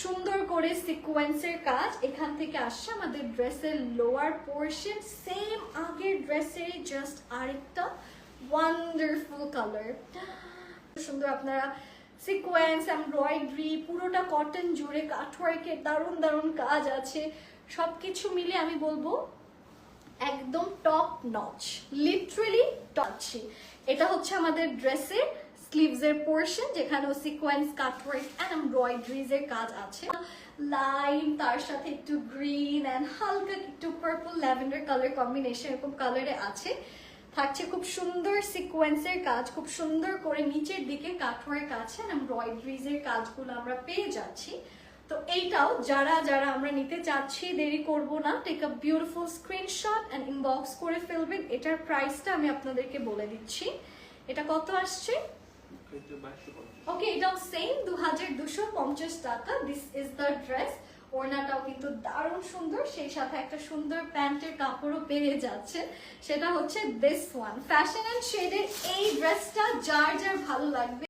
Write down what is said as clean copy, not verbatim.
সুন্দর করে সিকোয়েন্সের কাজ এখান থেকে আসছে আমাদের ড্রেসের লোয়ার পোর্শন, সেম আগের ড্রেসের জাস্ট আরেকটা ওয়ান্ডারফুল কালার। সুন্দর আপনারা সিকোয়েন্স, এমব্রয়ডারি, পুরোটা কটন জুড়ে কাটওয়ার্কের দারুণ দারুণ কাজ আছে। সবকিছু মিলে আমি বলবো একদম টপ নচ, লিটারালি টচি। এটা হচ্ছে আমাদের ড্রেসের স্লিভস এর পোর্শন, যেখানেও সিকোয়েন্স, কাটওয়ার্ক এন্ড এমব্রয়ডারিজ এর কাজ আছে। লাইন, তার সাথে একটু গ্রিন এন্ড হালকা একটু পার্পল ল্যাভেন্ডার কালার কম্বিনেশন, এরকম কালারে আছে। থাকছে খুব সুন্দর সিকোয়েন্সের কাজ, খুব সুন্দর করে নিচের দিকে কাটওয়ার্ক আছে, এমব্রয়ডারিজ এর কাজগুলো আমরা পেয়ে যাচ্ছি। তো এইটাও যারা যারা আমরা নিতে চাচ্ছি, দেরি করব না, take a beautiful screenshot and inbox করে ফেলবেন। এটার প্রাইসটা আমি আপনাদেরকে বলে দিচ্ছি। এটা কত আসছে? ওকে, এটাও সেম 2250 টাকা। This is the dress. ওড়নাটাও কিন্তু দারুণ সুন্দর, সেই সাথে একটা সুন্দর প্যান্টের কাপড়ও পেয়ে যাচ্ছে। সেটা হচ্ছে দিস ওয়ান। ফ্যাশন এন্ড শেডের এই ড্রেসটা যার যার ভালো লাগবে